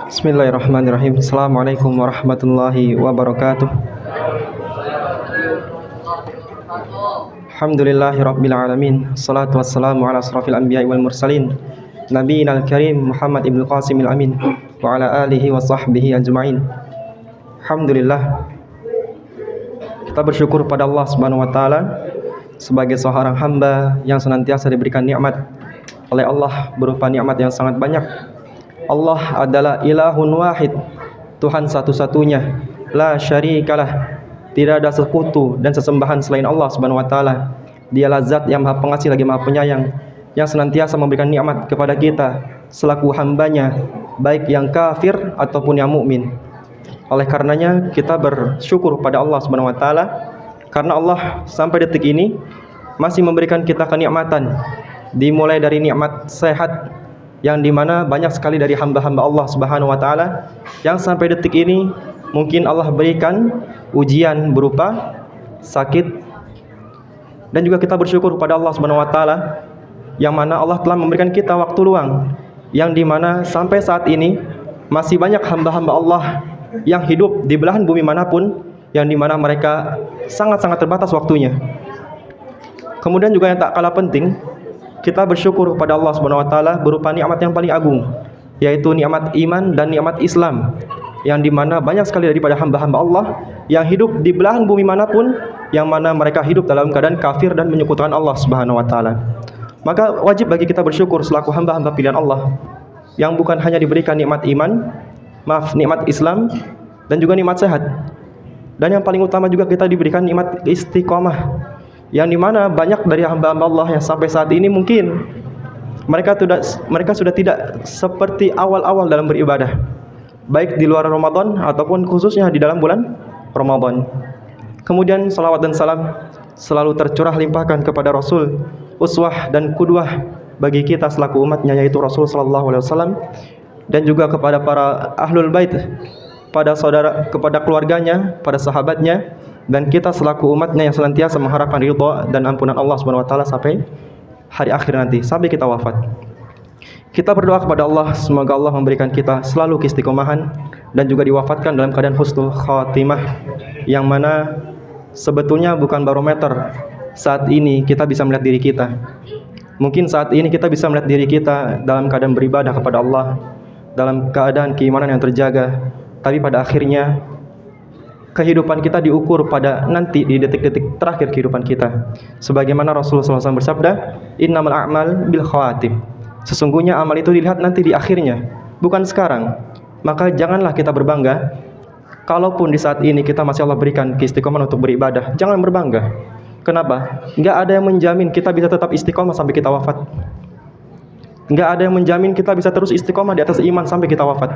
Bismillahirrahmanirrahim. Assalamualaikum warahmatullahi wabarakatuh. Alhamdulillahi rabbil alamin. Assalatu wassalamu ala asrafil anbiya'i wal mursalin nabiyina al-karim Muhammad ibn Qasimil amin wa ala alihi wa sahbihi ajma'in. Alhamdulillah, kita bersyukur pada Allah Subhanahu wa taala sebagai seorang hamba yang senantiasa diberikan nikmat oleh Allah berupa nikmat yang sangat banyak. Allah adalah ilahun wahid, Tuhan satu-satunya, la syarikalah, tidak ada sekutu dan sesembahan selain Allah Subhanahu wa taala. Dialah zat yang Maha Pengasih lagi Maha Penyayang, yang senantiasa memberikan nikmat kepada kita selaku hambanya, baik yang kafir ataupun yang mukmin. Oleh karenanya kita bersyukur pada Allah Subhanahu wa taala karena Allah sampai detik ini masih memberikan kita kenikmatan, dimulai dari nikmat sehat yang dimana banyak sekali dari hamba-hamba Allah Subhanahu wa taala yang sampai detik ini mungkin Allah berikan ujian berupa sakit, dan juga kita bersyukur kepada Allah Subhanahu wa taala yang mana Allah telah memberikan kita waktu luang yang dimana sampai saat ini masih banyak hamba-hamba Allah yang hidup di belahan bumi manapun yang dimana mereka sangat-sangat terbatas waktunya. Kemudian juga yang tak kalah penting, kita bersyukur kepada Allah Subhanahu wa taala berupa nikmat yang paling agung, yaitu nikmat iman dan nikmat Islam, yang dimana banyak sekali daripada hamba-hamba Allah yang hidup di belahan bumi manapun yang mana mereka hidup dalam keadaan kafir dan menyekutukan Allah Subhanahu wa taala. Maka wajib bagi kita bersyukur selaku hamba-hamba pilihan Allah yang bukan hanya diberikan nikmat iman, nikmat Islam dan juga nikmat sehat. Dan yang paling utama juga kita diberikan nikmat istiqomah, yang dimana banyak dari hamba-hamba Allah yang sampai saat ini mungkin mereka sudah tidak seperti awal-awal dalam beribadah, baik di luar Ramadan ataupun khususnya di dalam bulan Ramadan. Kemudian salawat dan salam selalu tercurah limpahkan kepada Rasul, uswah dan qudwah bagi kita selaku umatnya, yaitu Rasul sallallahu alaihi wasallam, dan juga kepada para ahlul bait, kepada keluarganya, pada sahabatnya, dan kita selaku umatnya yang senantiasa mengharapkan ridha dan ampunan Allah Subhanahu wa taala sampai hari akhir nanti, sampai kita wafat. Kita berdoa kepada Allah semoga Allah memberikan kita selalu keistiqomahan dan juga diwafatkan dalam keadaan husnul khatimah, yang mana sebetulnya bukan barometer saat ini kita bisa melihat diri kita. Mungkin saat ini kita bisa melihat diri kita dalam keadaan beribadah kepada Allah, dalam keadaan keimanan yang terjaga, tapi pada akhirnya kehidupan kita diukur pada nanti di detik-detik terakhir kehidupan kita. Sebagaimana Rasulullah SAW bersabda, innamal a'mal bil khawatim. Sesungguhnya amal itu dilihat nanti di akhirnya, bukan sekarang. Maka janganlah kita berbangga kalaupun di saat ini kita masih Allah berikan keistiqomahan untuk beribadah. Jangan berbangga. Kenapa? Enggak ada yang menjamin kita bisa tetap istiqomah sampai kita wafat. Enggak ada yang menjamin kita bisa terus istiqomah di atas iman sampai kita wafat.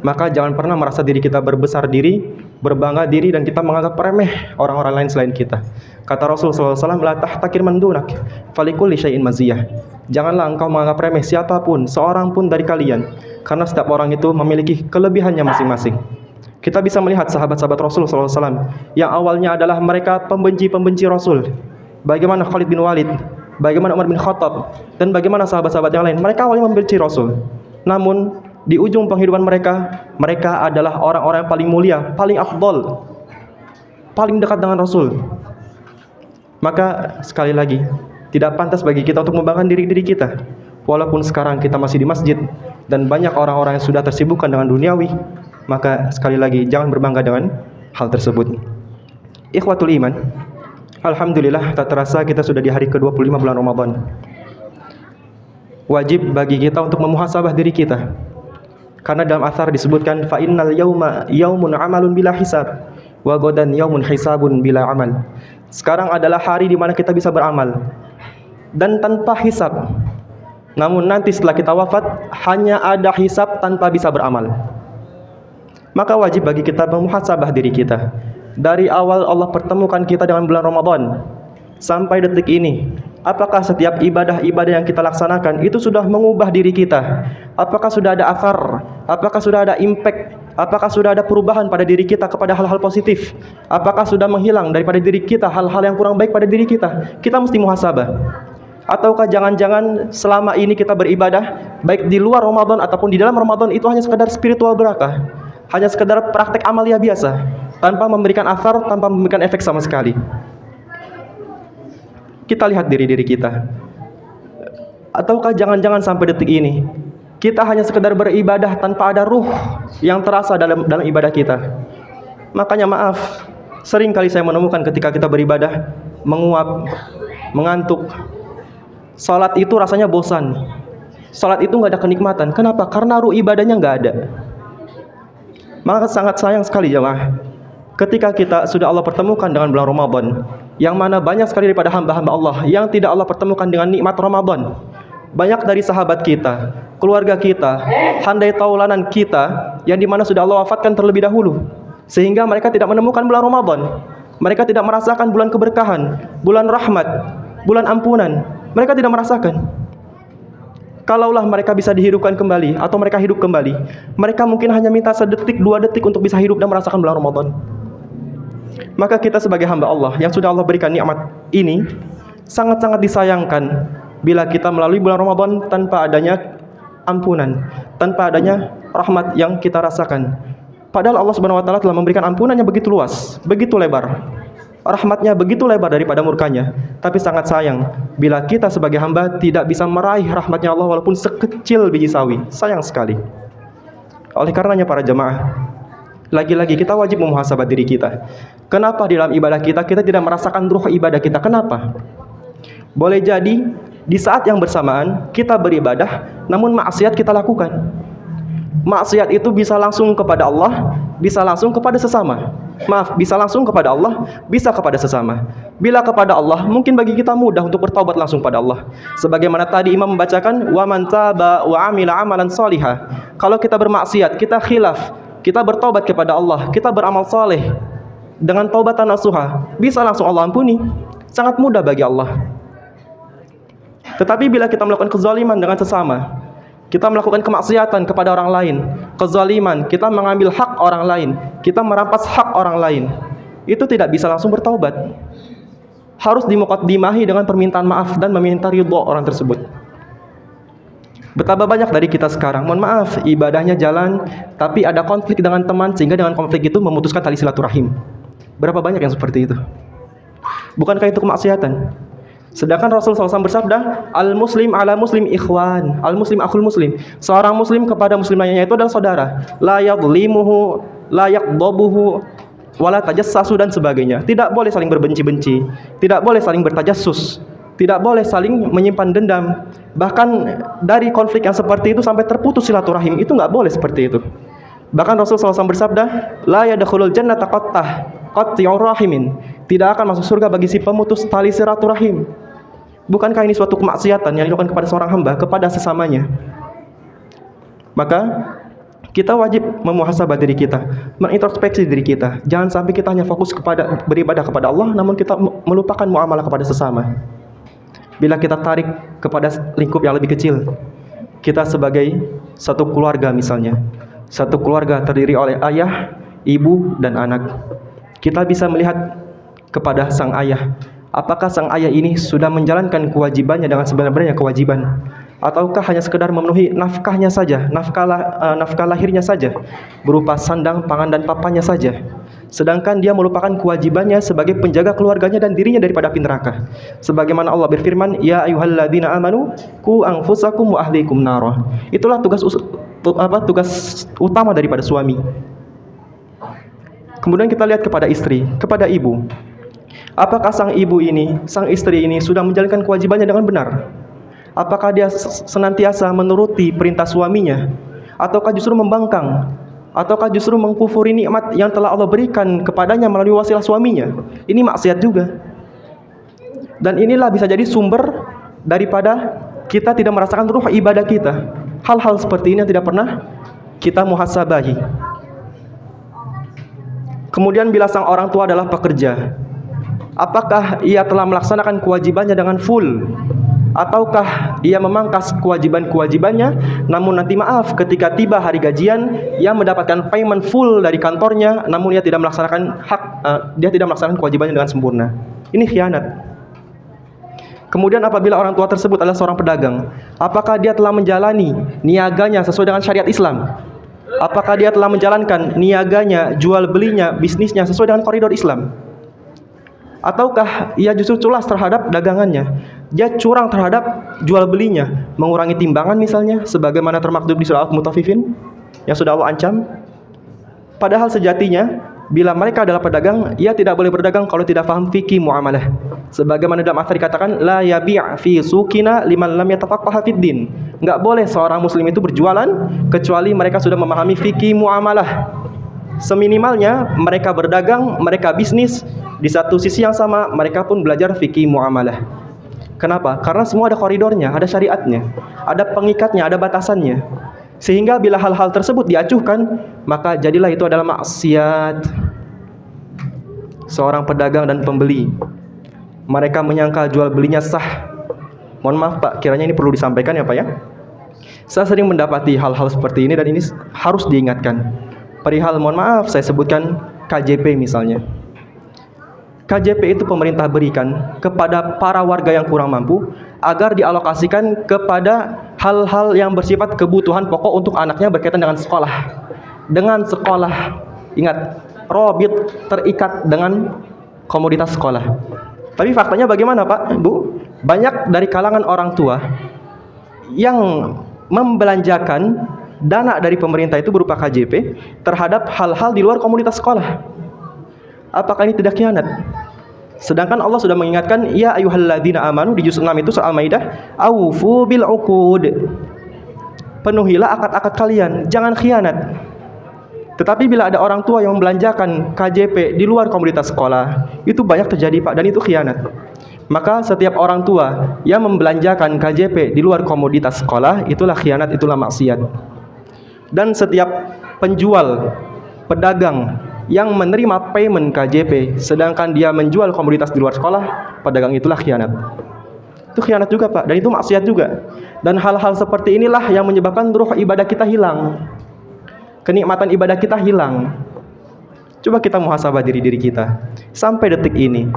Maka jangan pernah merasa diri kita berbesar diri, berbangga diri, dan kita menganggap remeh orang-orang lain selain kita. Kata Rasulullah SAW, la tahtakir man dunak, falikulli syai'in maziyah. Janganlah engkau menganggap remeh siapapun, seorang pun dari kalian, karena setiap orang itu memiliki kelebihannya masing-masing. Kita bisa melihat sahabat-sahabat Rasulullah SAW yang awalnya adalah mereka pembenci-pembenci Rasul. Bagaimana Khalid bin Walid, bagaimana Umar bin Khattab, dan bagaimana sahabat-sahabat yang lain. Mereka awalnya membenci Rasul, namun di ujung penghidupan mereka adalah orang-orang yang paling mulia, paling afdol, paling dekat dengan Rasul. Maka sekali lagi, tidak pantas bagi kita untuk membanggakan diri kita. Walaupun sekarang kita masih di masjid dan banyak orang-orang yang sudah tersibukkan dengan duniawi, maka sekali lagi jangan berbangga dengan hal tersebut. Ikhwatul iman, alhamdulillah tak terasa kita sudah di hari ke-25 bulan Ramadan. Wajib bagi kita untuk memuhasabah diri kita. Karena dalam athar disebutkan fa innal yauma yaumun amalun bila hisab wa ghadan yaumun hisabun bila amal. Sekarang adalah hari di mana kita bisa beramal dan tanpa hisab. Namun nanti setelah kita wafat hanya ada hisab tanpa bisa beramal. Maka wajib bagi kita memuhasabah diri kita. Dari awal Allah pertemukan kita dengan bulan Ramadan sampai detik ini, apakah setiap ibadah-ibadah yang kita laksanakan itu sudah mengubah diri kita? Apakah sudah ada athar? Apakah sudah ada impact? Apakah sudah ada perubahan pada diri kita kepada hal-hal positif? Apakah sudah menghilang daripada diri kita hal-hal yang kurang baik pada diri kita? Kita mesti muhasabah. Ataukah jangan-jangan selama ini kita beribadah, baik di luar Ramadan ataupun di dalam Ramadan, itu hanya sekedar spiritual belaka, hanya sekedar praktek amalia biasa, tanpa memberikan athar, tanpa memberikan efek sama sekali. Kita lihat diri-diri kita. Ataukah jangan-jangan sampai detik ini kita hanya sekedar beribadah tanpa ada ruh yang terasa dalam ibadah kita. Makanya maaf, sering kali saya menemukan ketika kita beribadah menguap, mengantuk. Salat itu rasanya bosan. Salat itu nggak ada kenikmatan. Kenapa? Karena ruh ibadahnya nggak ada. Maka sangat sayang sekali jemaah, ketika kita sudah Allah pertemukan dengan bulan Ramadan, yang mana banyak sekali daripada hamba-hamba Allah yang tidak Allah pertemukan dengan nikmat Ramadan. Banyak dari sahabat kita, keluarga kita, handai taulanan kita, yang dimana sudah Allah wafatkan terlebih dahulu, sehingga mereka tidak menemukan bulan Ramadan. Mereka tidak merasakan bulan keberkahan, bulan rahmat, bulan ampunan. Mereka tidak merasakan. Kalaulah mereka bisa dihidupkan kembali, atau mereka hidup kembali, mereka mungkin hanya minta sedetik, 2 detik untuk bisa hidup dan merasakan bulan Ramadan. Maka kita sebagai hamba Allah yang sudah Allah berikan nikmat ini, sangat-sangat disayangkan bila kita melalui bulan Ramadan tanpa adanya ampunan, tanpa adanya rahmat yang kita rasakan. Padahal Allah Subhanahu wa taala telah memberikan ampunan yang begitu luas, begitu lebar. Rahmatnya begitu lebar daripada murkanya. Tapi sangat sayang bila kita sebagai hamba tidak bisa meraih rahmatnya Allah walaupun sekecil biji sawi. Sayang sekali. Oleh karenanya para jemaah, lagi-lagi kita wajib memuhasabah diri kita. Kenapa di dalam ibadah kita tidak merasakan ruh ibadah kita? Kenapa? Boleh jadi di saat yang bersamaan kita beribadah, namun maksiat kita lakukan. Maksiat itu bisa langsung kepada Allah, bisa langsung kepada sesama. Maaf, bisa langsung kepada Allah, bisa kepada sesama. Bila kepada Allah, mungkin bagi kita mudah untuk bertaubat langsung pada Allah. Sebagaimana tadi Imam membacakan, wa man taba wa amila amalan salihah. Kalau kita bermaksiat, kita khilaf, kita bertaubat kepada Allah, kita beramal saleh dengan taubatan nasuha, bisa langsung Allah ampuni. Sangat mudah bagi Allah. Tetapi bila kita melakukan kezaliman dengan sesama, kita melakukan kemaksiatan kepada orang lain, kezaliman, kita mengambil hak orang lain, kita merampas hak orang lain, itu tidak bisa langsung bertaubat. Harus dimuqaddimahi dengan permintaan maaf dan meminta ridha orang tersebut. Betapa banyak dari kita sekarang, mohon maaf, ibadahnya jalan, tapi ada konflik dengan teman, sehingga dengan konflik itu memutuskan tali silaturahim. Berapa banyak yang seperti itu? Bukankah itu kemaksiatan? Sedangkan Rasulullah SAW bersabda, al-muslim ala muslim ikhwan, al-muslim akhul muslim. Seorang muslim kepada muslim lainnya itu adalah saudara. La yadlimuhu, la yaqdabuhu, wala tajassasu dan sebagainya. Tidak boleh saling berbenci-benci, tidak boleh saling bertajassus, tidak boleh saling menyimpan dendam. Bahkan dari konflik yang seperti itu sampai terputus silaturahim, itu nggak boleh seperti itu. Bahkan Rasulullah SAW bersabda, la yadkhulul jannata qatti'ur rahimin. Tidak akan masuk surga bagi si pemutus tali silaturahim. Bukankah ini suatu kemaksiatan yang dilakukan kepada seorang hamba kepada sesamanya? Maka kita wajib memuhasabah diri kita, mengintrospeksi diri kita. Jangan sampai kita hanya fokus kepada beribadah kepada Allah, namun kita melupakan muamalah kepada sesama. Bila kita tarik kepada lingkup yang lebih kecil, kita sebagai satu keluarga misalnya, satu keluarga terdiri oleh ayah, ibu, dan anak. Kita bisa melihat kepada sang ayah. Apakah sang ayah ini sudah menjalankan kewajibannya dengan sebenarnya kewajiban? Ataukah hanya sekedar memenuhi nafkahnya saja, nafkah lahirnya saja, berupa sandang, pangan, dan papannya saja? Sedangkan dia melupakan kewajibannya sebagai penjaga keluarganya dan dirinya daripada api neraka. Sebagaimana Allah berfirman, ya ayyuhalladzina amanu qu anfusakum wa ahlikum nara. Itulah tugas utama daripada suami. Kemudian kita lihat kepada istri, kepada ibu. Apakah sang ibu ini, sang istri ini sudah menjalankan kewajibannya dengan benar? Apakah dia senantiasa menuruti perintah suaminya? Ataukah justru membangkang? Ataukah justru mengkufuri nikmat yang telah Allah berikan kepadanya melalui wasilah suaminya? Ini maksiat juga. Dan inilah bisa jadi sumber daripada kita tidak merasakan ruh ibadah kita. Hal-hal seperti ini yang tidak pernah kita muhasabahi. Kemudian bila sang orang tua adalah pekerja, apakah ia telah melaksanakan kewajibannya dengan full? Ataukah ia memangkas kewajiban-kewajibannya, namun nanti maaf ketika tiba hari gajian ia mendapatkan payment full dari kantornya, namun dia tidak melaksanakan kewajibannya dengan sempurna. Ini khianat. Kemudian apabila orang tua tersebut adalah seorang pedagang, apakah dia telah menjalani niaganya sesuai dengan syariat Islam? Apakah dia telah menjalankan niaganya, jual belinya, bisnisnya sesuai dengan koridor Islam? Ataukah ia justru culas terhadap dagangannya? Dia curang terhadap jual belinya, mengurangi timbangan misalnya, sebagaimana termaktub di surah Al-Mutaffifin yang sudah Allah ancam. Padahal sejatinya, bila mereka adalah pedagang, ia tidak boleh berdagang kalau tidak faham fikih muamalah. Sebagaimana dalam athar dikatakan, la yabi' fi suqina liman lam yatafaqqaha fid din. Enggak boleh seorang muslim itu berjualan kecuali mereka sudah memahami fikih muamalah. Seminimalnya mereka berdagang, mereka bisnis, di satu sisi yang sama mereka pun belajar fikih muamalah. Kenapa? Karena semua ada koridornya, ada syariatnya, ada pengikatnya, ada batasannya. Sehingga bila hal-hal tersebut diacuhkan, maka jadilah itu adalah maksiat. Seorang pedagang dan pembeli, mereka menyangka jual belinya sah. Mohon maaf Pak, kiranya ini perlu disampaikan ya Pak ya. Saya sering mendapati hal-hal seperti ini dan ini harus diingatkan. Perihal mohon maaf saya sebutkan KJP misalnya. KJP itu pemerintah berikan kepada para warga yang kurang mampu agar dialokasikan kepada hal-hal yang bersifat kebutuhan pokok untuk anaknya berkaitan dengan sekolah. Dengan sekolah, ingat, robit terikat dengan komoditas sekolah. Tapi faktanya bagaimana Pak, Bu? Banyak dari kalangan orang tua yang membelanjakan dana dari pemerintah itu berupa KJP terhadap hal-hal di luar komoditas sekolah. Apakah ini tidak khianat? Sedangkan Allah sudah mengingatkan, ya ayyuhalladzina amanu di juz 6 itu surah Al-Maidah, aufu bil uqud. Penuhilah akad-akad kalian, jangan khianat. Tetapi bila ada orang tua yang membelanjakan KJP di luar komoditas sekolah, itu banyak terjadi Pak, dan itu khianat. Maka setiap orang tua yang membelanjakan KJP di luar komoditas sekolah, itulah khianat, itulah maksiat. Dan setiap penjual, pedagang yang menerima payment KJP sedangkan dia menjual komoditas di luar sekolah, pedagang itulah khianat. Itu khianat juga Pak, dan itu maksiat juga. Dan hal-hal seperti inilah yang menyebabkan ruh ibadah kita hilang, kenikmatan ibadah kita hilang. Coba kita muhasabah diri kita sampai detik ini.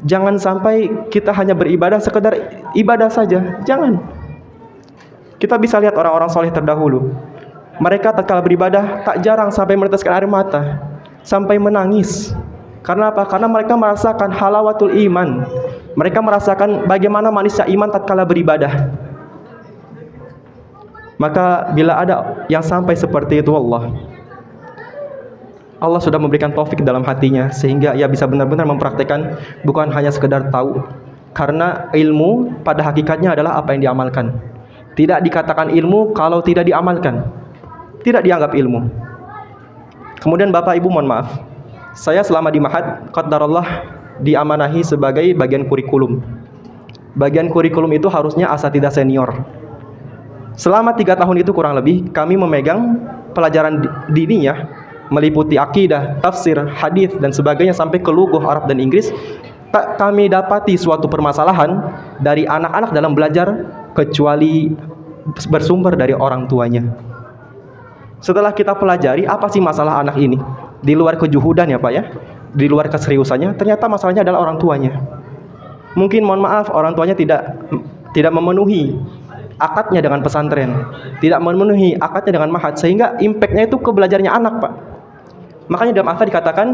Jangan sampai kita hanya beribadah sekedar ibadah saja, jangan. Kita bisa lihat orang-orang soleh terdahulu, mereka tatkala beribadah tak jarang sampai meneteskan air mata, sampai menangis. Karena apa? Karena mereka merasakan halawatul iman. Mereka merasakan bagaimana manisnya iman tatkala beribadah. Maka bila ada yang sampai seperti itu, Allah sudah memberikan taufik dalam hatinya sehingga ia bisa benar-benar mempraktikkan, bukan hanya sekedar tahu. Karena ilmu pada hakikatnya adalah apa yang diamalkan. Tidak dikatakan ilmu kalau tidak diamalkan, tidak dianggap ilmu. Kemudian Bapak Ibu mohon maaf, saya selama di Ma'had qadarullah diamanahi sebagai bagian kurikulum. Bagian kurikulum itu harusnya asatidzah senior. Selama 3 tahun itu kurang lebih kami memegang pelajaran diniyah, meliputi akidah, tafsir, hadis dan sebagainya sampai ke lugah Arab dan Inggris. Tak kami dapati suatu permasalahan dari anak-anak dalam belajar kecuali bersumber dari orang tuanya. Setelah kita pelajari apa sih masalah anak ini, di luar kejuhudan ya Pak ya, di luar keseriusannya, ternyata masalahnya adalah orang tuanya. Mungkin mohon maaf orang tuanya tidak memenuhi akadnya dengan pesantren, tidak memenuhi akadnya dengan Ma'had, sehingga impactnya itu ke belajarnya anak Pak. Makanya dalam athar dikatakan,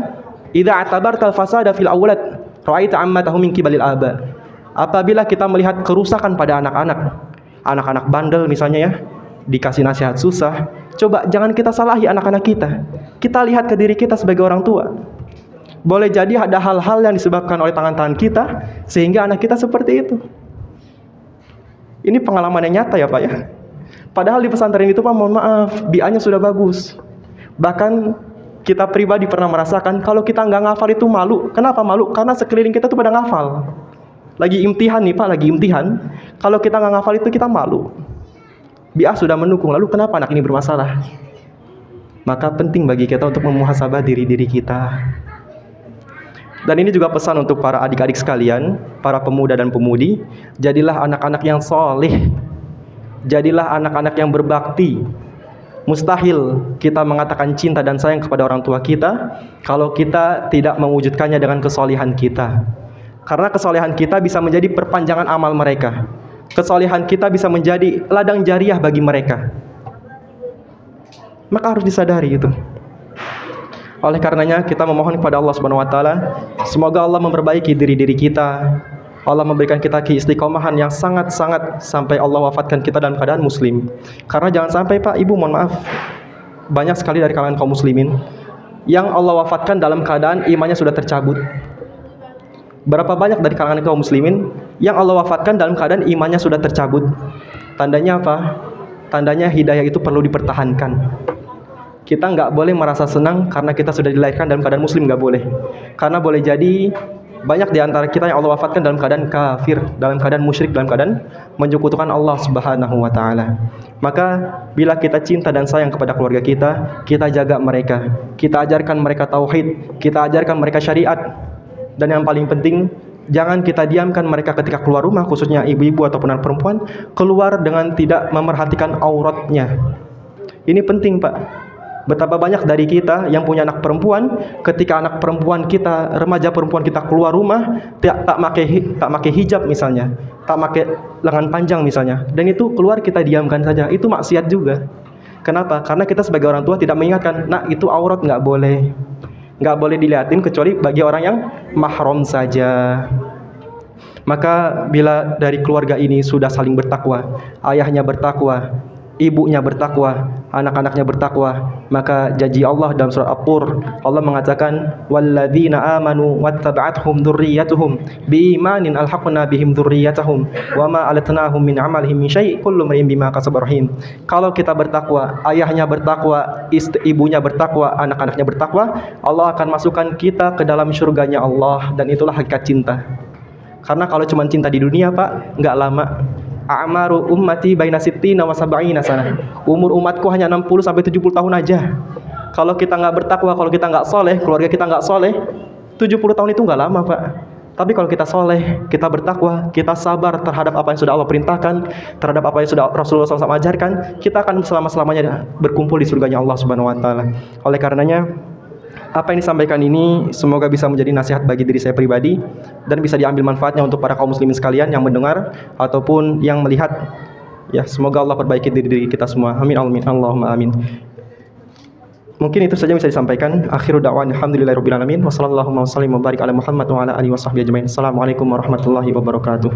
idza atabartal fasada fil awlad ra'aita ammatahu min qibalil aba. Apabila kita melihat kerusakan pada anak-anak bandel misalnya ya, dikasih nasihat susah, coba jangan kita salahi anak-anak kita. Kita lihat ke diri kita sebagai orang tua. Boleh jadi ada hal-hal yang disebabkan oleh tangan-tangan kita sehingga anak kita seperti itu. Ini pengalaman yang nyata ya Pak ya. Padahal di pesantren itu Pak, mohon maaf, bianya sudah bagus. Bahkan kita pribadi pernah merasakan kalau kita nggak ngafal itu malu. Kenapa malu? Karena sekeliling kita tuh pada ngafal. Lagi imtihan nih Pak, lagi imtihan. Kalau kita nggak ngafal itu kita malu. Bi'ah sudah mendukung, lalu kenapa anak ini bermasalah? Maka penting bagi kita untuk memuhasabah diri-diri kita. Dan ini juga pesan untuk para adik-adik sekalian, para pemuda dan pemudi, jadilah anak-anak yang soleh, jadilah anak-anak yang berbakti. Mustahil kita mengatakan cinta dan sayang kepada orang tua kita kalau kita tidak mewujudkannya dengan kesolihan kita. Karena kesolehan kita bisa menjadi perpanjangan amal mereka. Kesolehan kita bisa menjadi ladang jariah bagi mereka. Maka harus disadari itu. Oleh karenanya kita memohon kepada Allah Subhanahu wa taala, semoga Allah memperbaiki diri-diri kita. Allah memberikan kita keistiqomahan yang sangat-sangat sampai Allah wafatkan kita dalam keadaan muslim. Karena jangan sampai Pak, Ibu mohon maaf, banyak sekali dari kalangan kaum muslimin yang Allah wafatkan dalam keadaan imannya sudah tercabut. Berapa banyak dari kalangan kaum muslimin yang Allah wafatkan dalam keadaan imannya sudah tercabut. Tandanya apa? Tandanya hidayah itu perlu dipertahankan. Kita nggak boleh merasa senang karena kita sudah dilahirkan dalam keadaan muslim, nggak boleh. Karena boleh jadi banyak di antara kita yang Allah wafatkan dalam keadaan kafir, dalam keadaan musyrik, dalam keadaan menyekutukan Allah Subhanahu wa taala. Maka bila kita cinta dan sayang kepada keluarga kita jaga mereka. Kita ajarkan mereka tauhid, kita ajarkan mereka syariat. Dan yang paling penting, jangan kita diamkan mereka ketika keluar rumah, khususnya ibu-ibu ataupun anak perempuan, keluar dengan tidak memerhatikan auratnya. Ini penting, Pak. Betapa banyak dari kita yang punya anak perempuan, ketika anak perempuan kita, remaja perempuan kita keluar rumah, tak pakai hijab misalnya, tak pakai lengan panjang misalnya, dan itu keluar kita diamkan saja, itu maksiat juga. Kenapa? Karena kita sebagai orang tua tidak mengingatkan, nah itu aurat, nggak boleh dilihatin kecuali bagi orang yang mahram saja. Maka bila dari keluarga ini sudah saling bertakwa, ayahnya bertakwa, ibunya bertakwa, anak-anaknya bertakwa, maka janji Allah dalam surat At-Tur, Allah mengatakan walladzina amanu wattaba'athum dzurriyyatuhum biimanin alhaqna bihim dzurriyyatahum wama alatnahum min amalihim min syai' kullu imrin bima kasaba rahim. Kalau kita bertakwa, ayahnya bertakwa, ibunya bertakwa, anak-anaknya bertakwa, Allah akan masukkan kita ke dalam surganya Allah, dan itulah hakikat cinta. Karena kalau cuma cinta di dunia, Pak, nggak lama. A'maru ummati baina sittina wa sab'ina sana. Umur umatku hanya 60 sampai 70 tahun aja. Kalau kita nggak bertakwa, kalau kita nggak soleh, keluarga kita nggak soleh, 70 tahun itu nggak lama, Pak. Tapi kalau kita soleh, kita bertakwa, kita sabar terhadap apa yang sudah Allah perintahkan, terhadap apa yang sudah Rasulullah SAW ajarkan, kita akan selama-selamanya berkumpul di surganya Allah Subhanahu wa taala. Oleh karenanya, apa yang disampaikan ini semoga bisa menjadi nasihat bagi diri saya pribadi dan bisa diambil manfaatnya untuk para kaum muslimin sekalian yang mendengar ataupun yang melihat. Ya, semoga Allah perbaiki diri kita semua. Amin amin Allahumma amin. Mungkin itu saja bisa disampaikan. Akhiru da'wan alhamdulillahirabbil alamin. Wassallallahu wasallam wa barik ala Muhammad wa ala alihi washabbihi ajmain. Assalamualaikum warahmatullahi wabarakatuh.